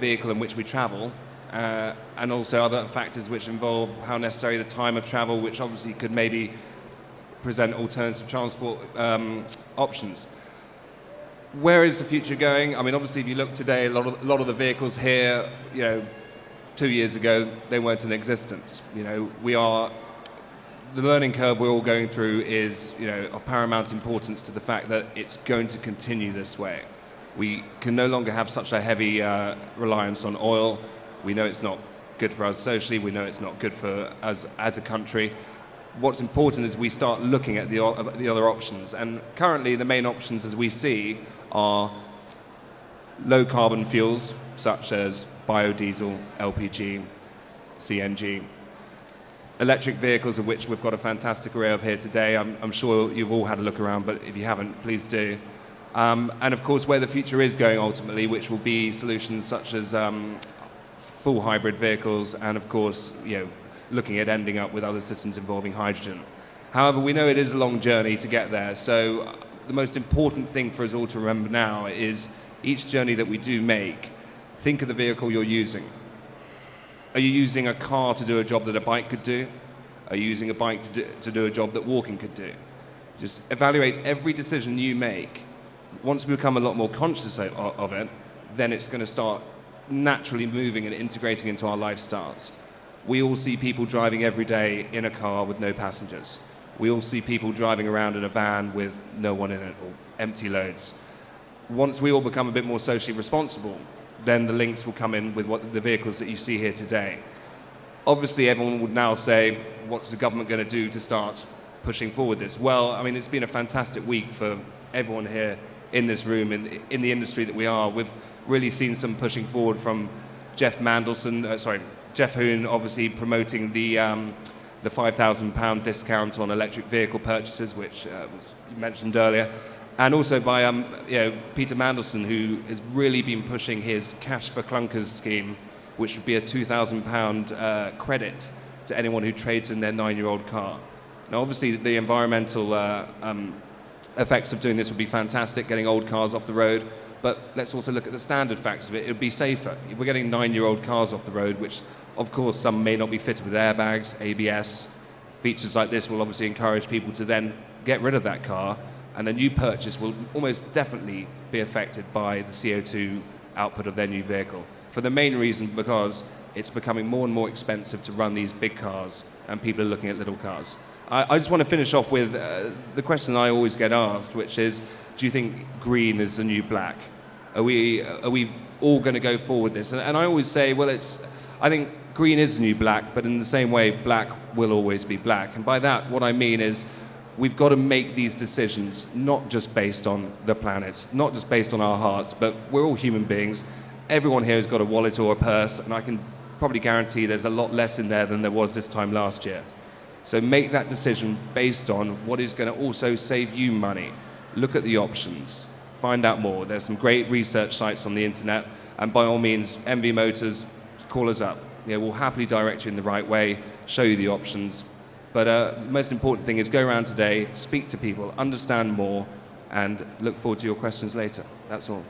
vehicle in which we travel, and also other factors which involve how necessary the time of travel, which obviously could maybe present alternative transport options. Where is the future going? I mean, obviously, if you look today, a lot of the vehicles here, 2 years ago, they weren't in existence. The learning curve we're all going through is, of paramount importance to the fact that it's going to continue this way. We can no longer have such a heavy reliance on oil. We know it's not good for us socially. We know it's not good for us as a country. What's important is we start looking at the other options. And currently, the main options, as we see, are low carbon fuels, such as biodiesel, LPG, CNG. Electric vehicles, of which we've got a fantastic array of here today. I'm sure you've all had a look around, but if you haven't, please do. And of course, where the future is going ultimately, which will be solutions such as full hybrid vehicles, and of course, looking at ending up with other systems involving hydrogen. However, we know it is a long journey to get there. So the most important thing for us all to remember now is each journey that we do make, think of the vehicle you're using. Are you using a car to do a job that a bike could do? Are you using a bike to do a job that walking could do? Just evaluate every decision you make. Once we become a lot more conscious of it, then it's going to start naturally moving and integrating into our lifestyles. We all see people driving every day in a car with no passengers. We all see people driving around in a van with no one in it, or empty loads. Once we all become a bit more socially responsible, then the links will come in with the vehicles that you see here today. Obviously, everyone would now say, what's the government going to do to start pushing forward this? Well, I mean, it's been a fantastic week for everyone here in this room, in the industry that we are. We've really seen some pushing forward from Jeff Hoon, obviously promoting the £5,000 discount on electric vehicle purchases, which was mentioned earlier. And also by Peter Mandelson, who has really been pushing his Cash for Clunkers scheme, which would be a £2,000 credit to anyone who trades in their 9-year-old car. Now, obviously, the environmental effects of doing this would be fantastic, getting old cars off the road, but let's also look at the standard facts of it. It would be safer. We're getting 9-year-old cars off the road, which, of course, some may not be fitted with airbags, ABS. Features like this will obviously encourage people to then get rid of that car, and the new purchase will almost definitely be affected by the CO2 output of their new vehicle. For the main reason, because it's becoming more and more expensive to run these big cars, and people are looking at little cars. I just want to finish off with the question I always get asked, which is, do you think green is the new black? Are we all going to go forward this? And I always say, well, I think green is the new black, but in the same way, black will always be black. And by that, what I mean is, we've got to make these decisions not just based on the planet, not just based on our hearts, but we're all human beings. Everyone here has got a wallet or a purse, and I can probably guarantee there's a lot less in there than there was this time last year. So make that decision based on what is going to also save you money. Look at the options. Find out more. There's some great research sites on the internet, and by all means, MV Motors, call us up. We'll happily direct you in the right way, show you the options. But the most important thing is go around today, speak to people, understand more, and look forward to your questions later. That's all.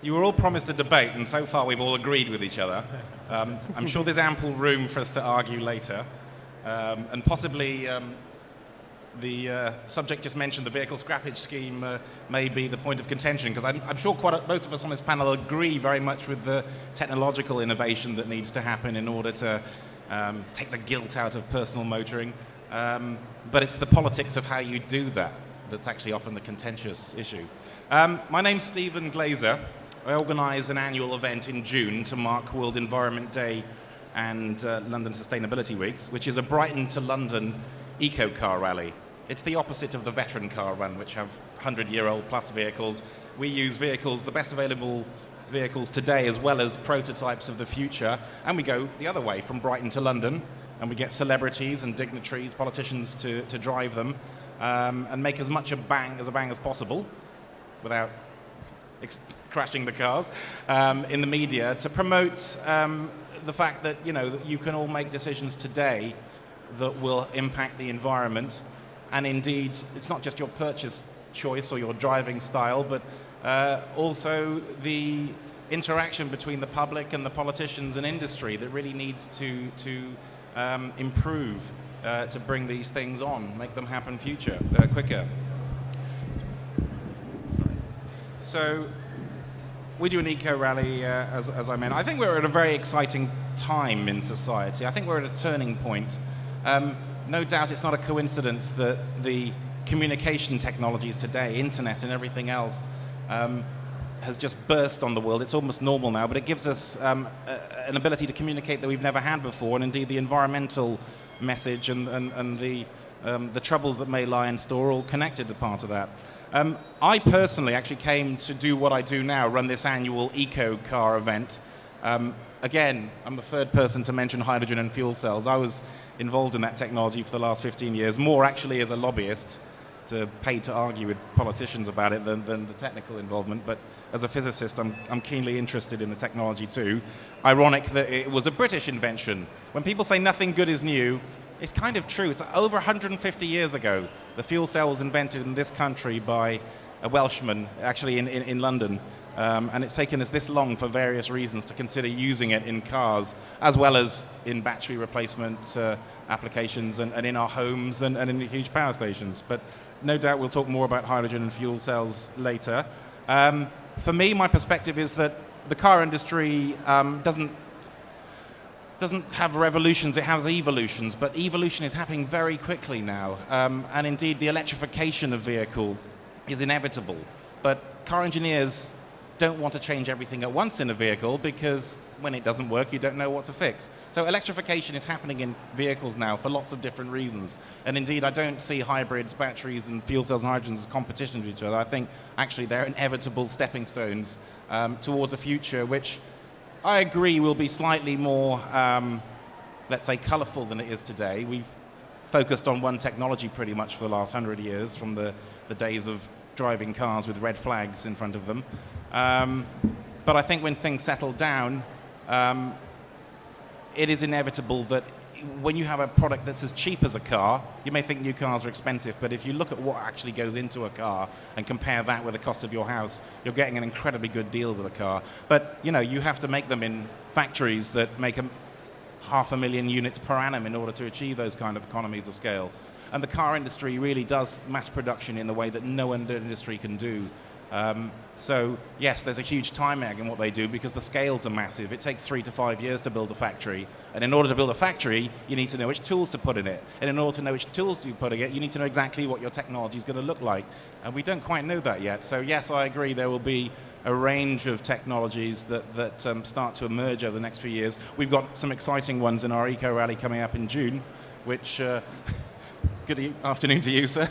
You were all promised a debate, and so far we've all agreed with each other. I'm sure there's ample room for us to argue later. And possibly the subject just mentioned, the vehicle scrappage scheme, may be the point of contention, because I'm sure most of us on this panel agree very much with the technological innovation that needs to happen in order to take the guilt out of personal motoring. But it's the politics of how you do that that's actually often the contentious issue. My name's Stephen Glazer. I organise an annual event in June to mark World Environment Day and London Sustainability Weeks, which is a Brighton to London eco-car rally. It's the opposite of the veteran car run, which have 100-year-old plus vehicles. We use vehicles, the best available vehicles today, as well as prototypes of the future, and we go the other way, from Brighton to London, and we get celebrities and dignitaries, politicians to drive them, and make as much a bang as possible, without crashing the cars, in the media, to promote the fact that, that you can all make decisions today that will impact the environment and indeed, it's not just your purchase choice or your driving style, but also the interaction between the public and the politicians and industry that really needs to improve to bring these things on, make them happen quicker. So we do an eco-rally, as I mentioned. I think we're at a very exciting time in society. I think we're at a turning point. No doubt it's not a coincidence that the communication technologies today, internet and everything else, has just burst on the world. It's almost normal now, but it gives us an ability to communicate that we've never had before, and indeed the environmental message and the troubles that may lie in store are all connected to part of that. I personally actually came to do what I do now, run this annual Eco Car event. Again, I'm the third person to mention hydrogen and fuel cells. I was involved in that technology for the last 15 years, more actually as a lobbyist, paid to argue with politicians about it than the technical involvement. But as a physicist, I'm keenly interested in the technology too. Ironic that it was a British invention. When people say nothing good is new, it's kind of true. It's over 150 years ago. The fuel cell was invented in this country by a Welshman, actually in London. And it's taken us this long for various reasons to consider using it in cars, as well as in battery replacement applications and in our homes and in the huge power stations. But no doubt we'll talk more about hydrogen and fuel cells later. For me, my perspective is that the car industry doesn't have revolutions, it has evolutions, but evolution is happening very quickly now. And indeed, the electrification of vehicles is inevitable. But car engineers don't want to change everything at once in a vehicle, because when it doesn't work, you don't know what to fix. So electrification is happening in vehicles now for lots of different reasons. And indeed, I don't see hybrids, batteries, and fuel cells and hydrogens as competition to each other. I think actually they're inevitable stepping stones towards a future which I agree will be slightly more, let's say, colorful than it is today. We've focused on one technology pretty much for the last 100 years, from the days of driving cars with red flags in front of them. But I think when things settle down, it is inevitable that when you have a product that's as cheap as a car, you may think new cars are expensive, but if you look at what actually goes into a car and compare that with the cost of your house, you're getting an incredibly good deal with a car. But you have to make them in factories that make 500,000 units per annum in order to achieve those kind of economies of scale. And the car industry really does mass production in the way that no other industry can do. So yes, there's a huge time lag in what they do because the scales are massive. It takes 3 to 5 years to build a factory. And in order to build a factory, you need to know which tools to put in it. And in order to know which tools to put in it, you need to know exactly what your technology is going to look like. And we don't quite know that yet. So yes, I agree, there will be a range of technologies that start to emerge over the next few years. We've got some exciting ones in our Eco Rally coming up in June, which... Good afternoon to you, sir.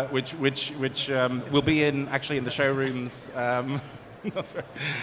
Which will be actually in the showrooms.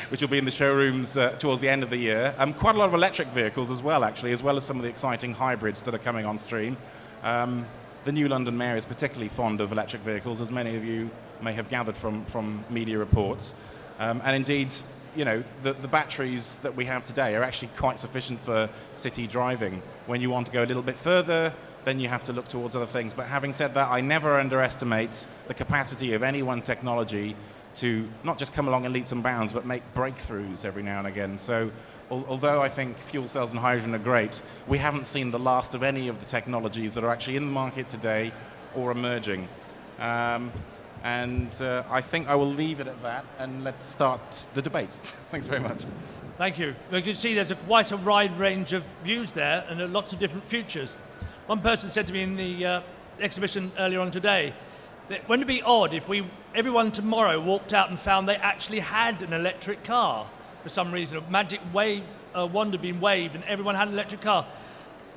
Which will be in the showrooms towards the end of the year. Quite a lot of electric vehicles as well, actually, as well as some of the exciting hybrids that are coming on stream. The new London Mayor is particularly fond of electric vehicles, as many of you may have gathered from media reports. And indeed, the batteries that we have today are actually quite sufficient for city driving. When you want to go a little bit further, then you have to look towards other things. But having said that, I never underestimate the capacity of any one technology to not just come along in leaps and bounds, but make breakthroughs every now and again. So although I think fuel cells and hydrogen are great, we haven't seen the last of any of the technologies that are actually in the market today or emerging. And I think I will leave it at that, and let's start the debate. Thanks very much. Thank you. You can see there's quite a wide range of views there, and there are lots of different futures. One person said to me in the exhibition earlier on today that wouldn't it be odd if everyone tomorrow walked out and found they actually had an electric car for some reason, a magic wand had been waved and everyone had an electric car.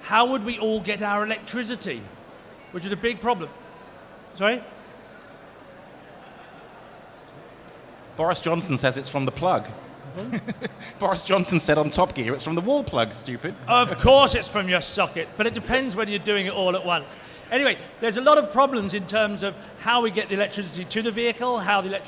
How would we all get our electricity? Which is a big problem. Sorry? Boris Johnson says it's from the plug. Boris Johnson said on Top Gear, it's from the wall plug, stupid. Of course it's from your socket, but it depends whether you're doing it all at once. Anyway, there's a lot of problems in terms of how we get the electricity to the vehicle, how the electricity